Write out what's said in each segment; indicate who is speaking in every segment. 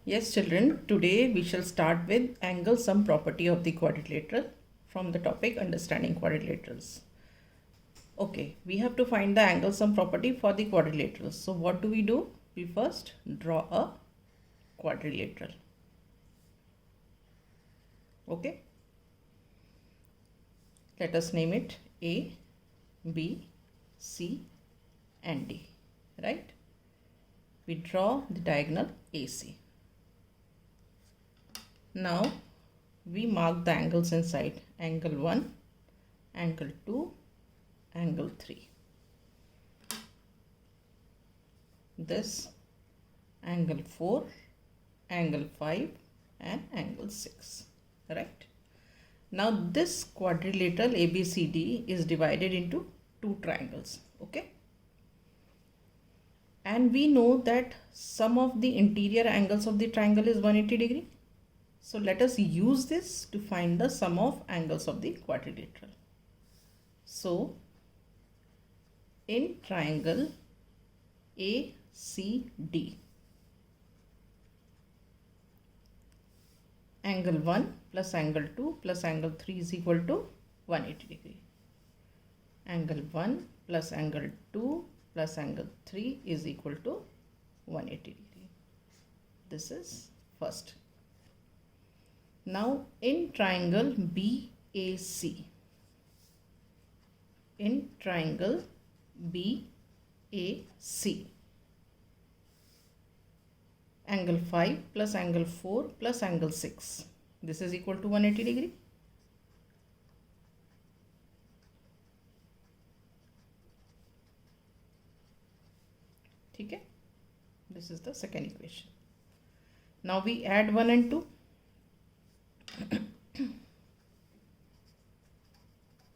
Speaker 1: Yes, children, today we shall start with angle sum property of the quadrilateral from the topic understanding quadrilaterals. Okay, we have to find the angle sum property for the quadrilaterals. So what do? We first draw a quadrilateral. Okay, let us name it A, B, C and D, right? We draw the diagonal AC. Now we mark the angles inside: angle 1, angle 2, angle 3. This angle 4, angle 5 and angle 6, right? Now this quadrilateral ABCD is divided into two triangles, okay? And we know that sum of the interior angles of the triangle is 180 degree. So let us use this to find the sum of angles of the quadrilateral. So in triangle ACD, angle 1 plus angle 2 plus angle 3 is equal to 180 degree. Angle 1 plus angle 2 plus angle 3 is equal to 180 degree. This is first. Now in triangle BAC, angle 5 plus angle 4 plus angle 6, this is equal to 180 degree. Okay, this is the second equation. Now we add 1 and 2.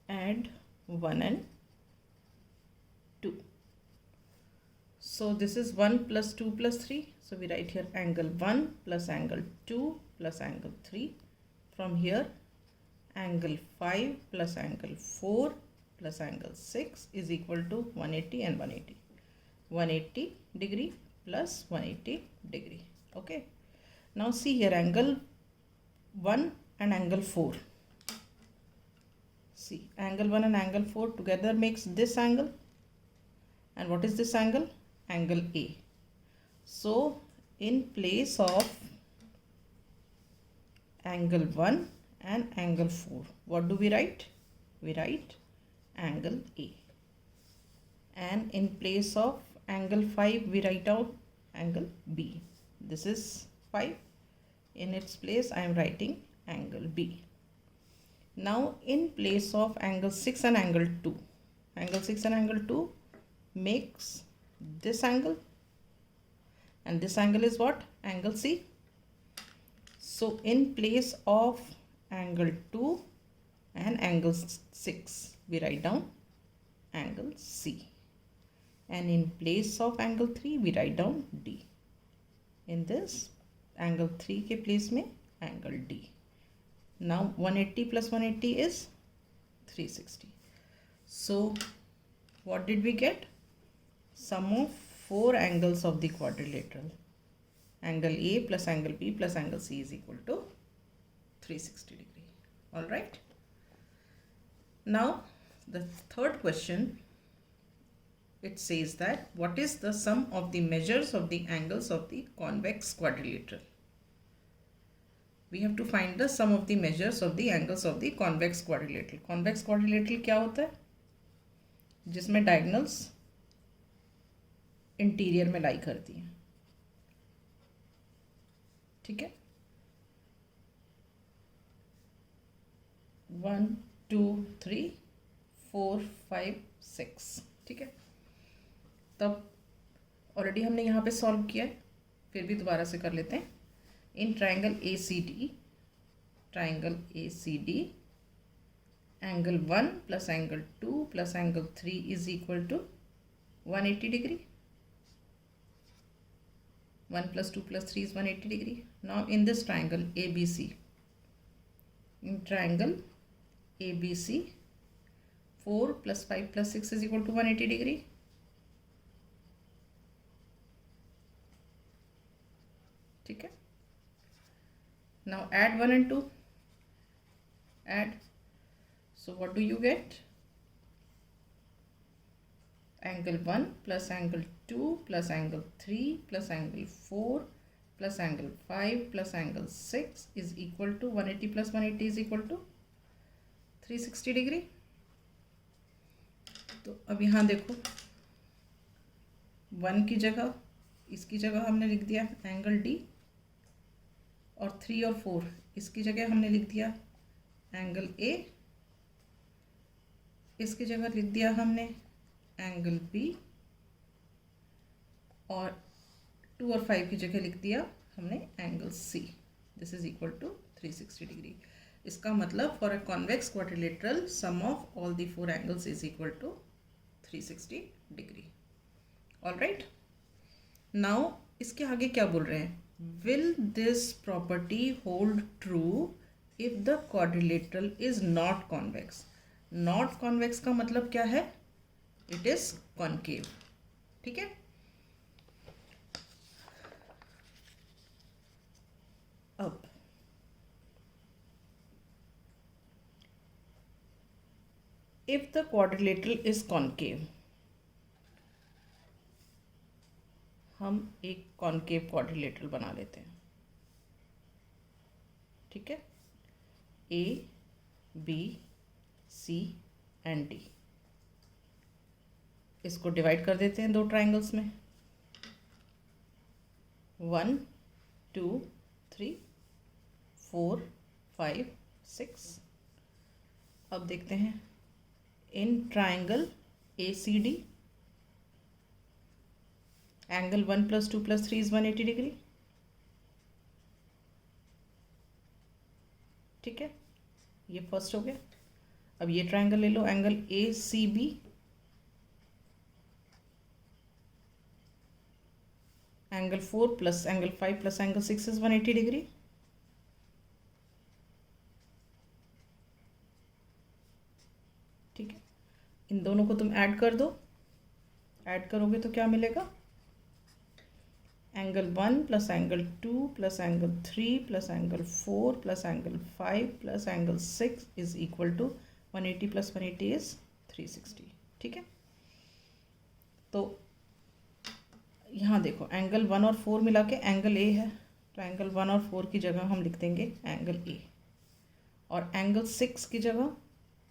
Speaker 1: Add 1 and 2. So this is 1 plus 2 plus 3. So we write here angle 1 plus angle 2 plus angle 3. From here angle 5 plus angle 4 plus angle 6 is equal to 180 and 180. 180 degree plus 180 degree. Okay. Now see here angle 1 and angle 4. See, angle 1 and angle 4 together makes this angle. And what is this angle? Angle A. So in place of angle 1 and angle 4, what do we write? We write angle A. And in place of angle 5, we write out angle B. This is 5. In its place, I am writing angle B. Now in place of angle 6 and angle 2, angle 6 and angle 2 makes this angle, and this angle is what? Angle C. So in place of angle 2 and angle 6, we write down angle C. And in place of angle 3, we write down D. In this angle 3 के place में angle D. Now 180 plus 180 is 360. So what did we get? Sum of 4 angles of the quadrilateral. Angle A plus angle B plus angle C is equal to 360 degree. Alright. Now the third question, it says that what is the sum of the measures of the angles of the convex quadrilateral? We have to find the sum of the measures of the angles of the convex quadrilateral. Convex quadrilateral क्या होता है? जिसमें diagonals interior में लाई करती हैं. ठीक है? 1 2 3 4 5 6. ठीक है? तब ऑलरेडी हमने यहाँ पे सॉल्व किया है, फिर भी दोबारा से कर लेते हैं. In triangle ACD, angle 1 plus angle 2 plus angle 3 is equal to 180 degree. 1 plus 2 plus 3 is 180 degree. Now in this triangle ABC, 4 plus 5 plus 6 is equal to 180 degree. ठीक है? Now add 1 and 2. Add. So what do you get? Angle 1 plus angle 2 plus angle 3 plus angle 4 plus angle 5 plus angle 6 is equal to 180 plus 180 is equal to 360 degree. तो अब यहाँ देखो 1 की जगह इसकी जगह हमने लिख दिया एंगल डी, और 3 और 4 इसकी जगह हमने लिख दिया एंगल ए, इसकी जगह लिख दिया हमने एंगल बी, और 2 और 5 की जगह लिख दिया हमने angle C. This is equal to 360 degree. इसका मतलब for a convex quadrilateral sum of all the 4 angles is equal to 360 degree. All right. Now इसके आगे क्या बोल रहे हैं? Will this property hold true if the quadrilateral is not convex. Not convex का मतलब क्या है? It is concave. ठीक है. अब if the quadrilateral is concave, हम एक कॉन्केव क्वाड्रिलेटरल बना लेते हैं. ठीक है. A B C and D, इसको डिवाइड कर देते हैं दो ट्राइंगल्स में. 1 2 3 4 5 6. अब देखते हैं in triangle A C D angle 1 + 2 + 3 is 180 degree. ठीक है. ये फर्स्ट हो गया. अब ये ट्राइंगल ले लो angle A C B, angle 4 + angle 5 + angle 6 is 180 degree. ठीक है. इन दोनों को तुम ऐड कर दो. ऐड करोगे तो क्या मिलेगा? Angle 1 + angle 2 + angle 3 + angle 4 + angle 5 + angle 6 is equal to 180 + 180 is 360. ठीक है. तो यहाँ देखो एंगल 1 और 4 मिला के एंगल ए है, तो एंगल 1 और 4 की जगह हम लिख देंगे एंगल ए, और एंगल 6 की जगह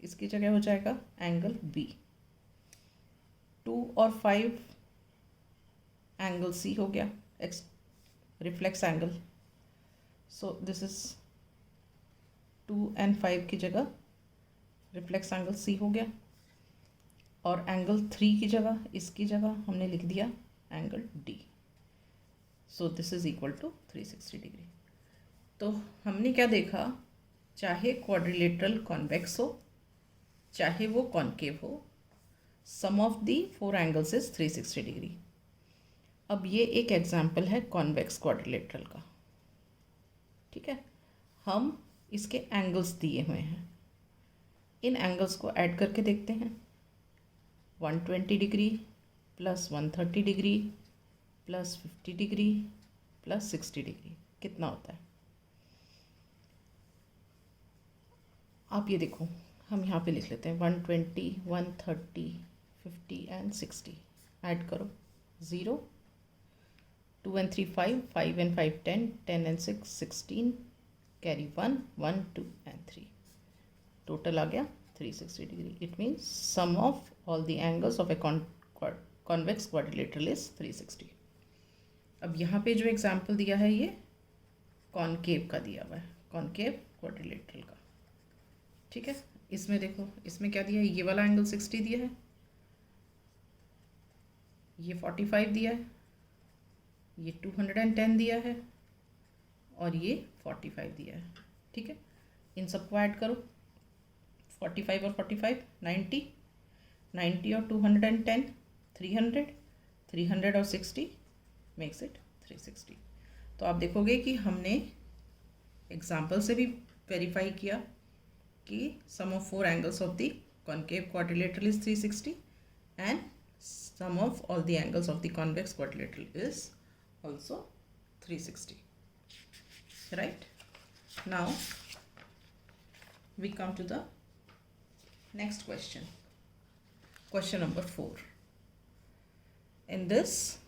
Speaker 1: इसकी जगह हो जाएगा एंगल बी. 2 और 5 एंगल सी हो गया, x reflex angle. So this is 2 and 5 की जगह रिफ्लेक्स एंगल सी हो गया, और एंगल 3 की जगह इसकी जगह हमने लिख दिया angle D. So this is equal to 360 degree. तो हमने क्या देखा? चाहे क्वाड्रिलेटरल कॉन्वेक्स हो चाहे वो कॉन्केव हो, sum of the 4 angles is 360 degree. अब ये एक एग्जाम्पल है कॉन्वेक्स क्वाड्रिलेटरल का. ठीक है. हम इसके एंगल्स दिए हुए हैं. इन एंगल्स को ऐड करके देखते हैं. 120 डिग्री + 130 डिग्री + 50 डिग्री + 60 डिग्री कितना होता है? आप ये देखो, हम यहाँ पे लिख लेते हैं 120 130 50 and 60. ऐड करो. 0 2 and 3 5 5 and 5 10 10 and 6 16, carry 1 1 2 and 3. Total आ गया 360 degree. It means sum of all the angles of a convex quadrilateral is 360. अब यहाँ पे जो एग्जाम्पल दिया है ये कॉन्केव का दिया हुआ है, कॉन्केव क्वाड्रिलेटरल का. ठीक है. इसमें देखो, इसमें क्या दिया है? ये वाला एंगल 60 दिया है, ये 45 दिया है, ये 210 दिया है, और ये 45 दिया है. ठीक है. इन सबको ऐड करो. 45 और 45 90, 90 और 210 300, 300 और 60 मेक्स इट 360. तो आप देखोगे कि हमने एग्जाम्पल से भी वेरीफाई किया कि sum of 4 angles of the concave quadrilateral is 360 and sum of all the angles of the convex quadrilateral is also 360. Right. Now we come to the next question. Question number 4. In this,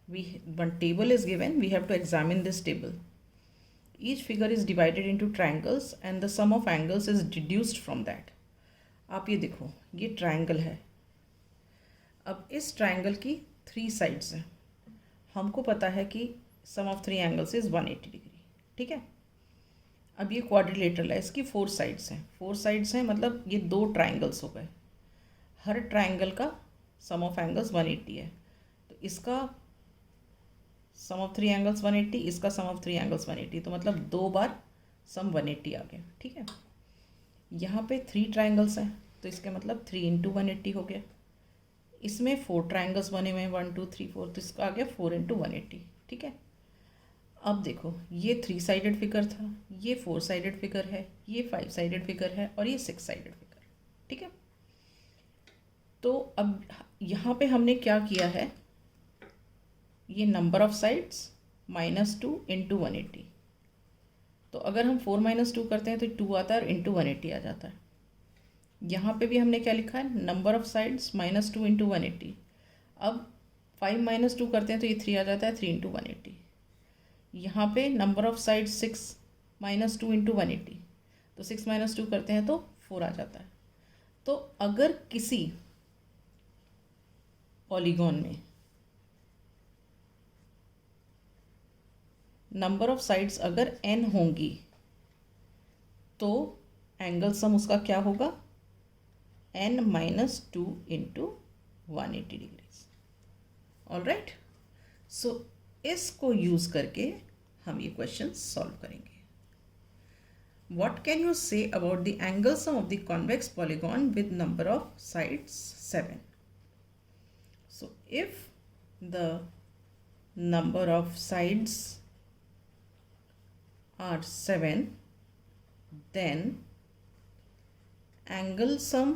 Speaker 1: one table is given. We have to examine this table. Each figure is divided into triangles and the sum of angles is deduced from that. आप ये देखो, ये triangle है. अब इस triangle की 3 sides हैं. हमको पता है कि sum of 3 angles is 180 degree. ठीक है. अब ये क्वाड्रिलेटरल है, इसकी 4 साइड्स हैं. 4 साइड्स हैं मतलब ये 2 ट्रायंगल्स हो गए. हर ट्रायंगल का सम ऑफ एंगल्स 180 है. तो इसका सम ऑफ 3 एंगल्स 180, इसका सम ऑफ 3 एंगल्स 180. तो मतलब 2 बार सम 180 आ गया. ठीक है. यहाँ पे 3 ट्रायंगल्स हैं तो इसका मतलब 3 इंटू 180 हो गया. इसमें 4 ट्रायंगल्स बने हुए हैं, 1 2 3 4, तो इसका आ गया 4 इंटू 180. ठीक है. अब देखो, ये 3 साइडेड फिगर था, ये 4 साइडेड फिगर है, ये 5 साइडेड फिगर है और ये 6 साइडेड फिगर. ठीक है. तो अब यहाँ पे हमने क्या किया है, ये नंबर ऑफ साइड्स -2 इंटू 180. तो अगर हम 4 - 2 करते हैं तो 2 आता है और इंटू 180 आ जाता है. यहाँ पे भी हमने क्या लिखा है, नंबर ऑफ साइड्स -2 इंटू 180. अब 5 - 2 करते हैं तो ये 3 आ जाता है, 3 इंटू 180. यहाँ पे नंबर ऑफ साइड्स 6 - 2 इंटू 180, तो 6 - 2 करते हैं तो 4 आ जाता है. तो अगर किसी पॉलीगॉन में नंबर ऑफ साइड्स अगर n होंगी तो एंगल सम उसका क्या होगा, n - 2 into 180 degrees. All right. So इसको यूज करके हम ये क्वेश्चन सॉल्व करेंगे. What can you say about the angle sum of the convex polygon with number of sides 7. So if the number of sides are 7, then angle sum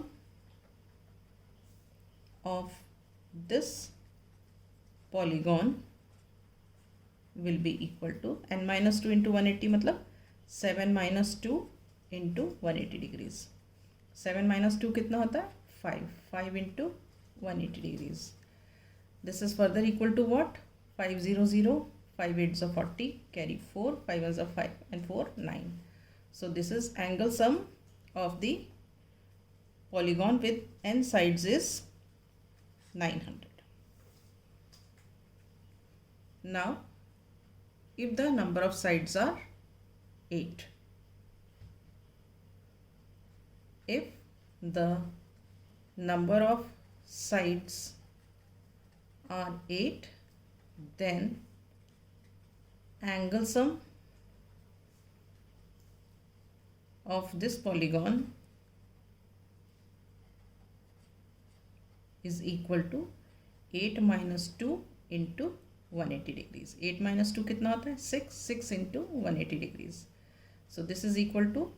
Speaker 1: of this polygon will be equal to n - 2 into 180, मतलब 7 - 2 into 180 degrees. 7 - 2 कितना होता है, 5 into 180 degrees. This is further equal to what, 500, 5 8s are 40, carry 4, 5 1s are 5 and 4 9. So this is angle sum of the polygon with n sides is 900. Now if the number of sides are 8, if the number of sides are 8, then angle sum of this polygon is equal to 8 - 2 into 180 degrees. 8 - 2 कितना होता है, 6 into 180 degrees. So this is equal to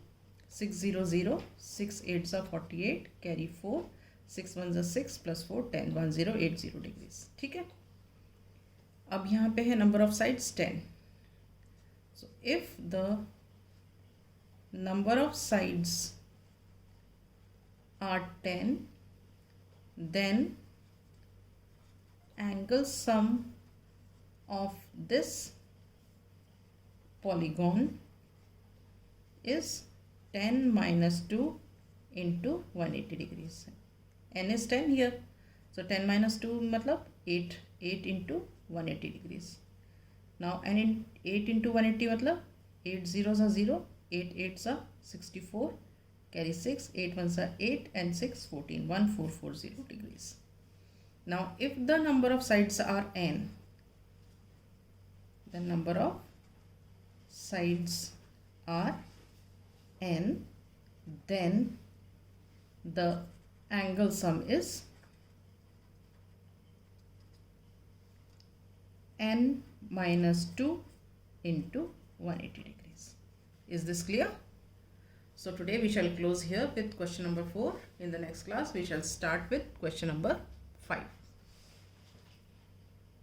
Speaker 1: 600, 6 8s are 48, carry 4, 6 1s are 6 plus 4 10, 1080 degrees. ठीक है. अब यहाँ पे है number of sides 10. So if the number of sides are 10, then angle sum of this polygon is 10 - 2 into 180 degrees. n is 10 here, so 10 - 2 मतलब 8 into 180 degrees. Now n in 8 into 180 मतलब 8 zeros are 0, 8 8s are 64, carry 6, 8 1s are 8 and 6 14, 1440 degrees. Now if the number of sides are n, the number of sides are n, then the angle sum is n - 2 into 180 degrees. Is this clear? So today we shall close here with question number 4. In the next class we shall start with question number 5.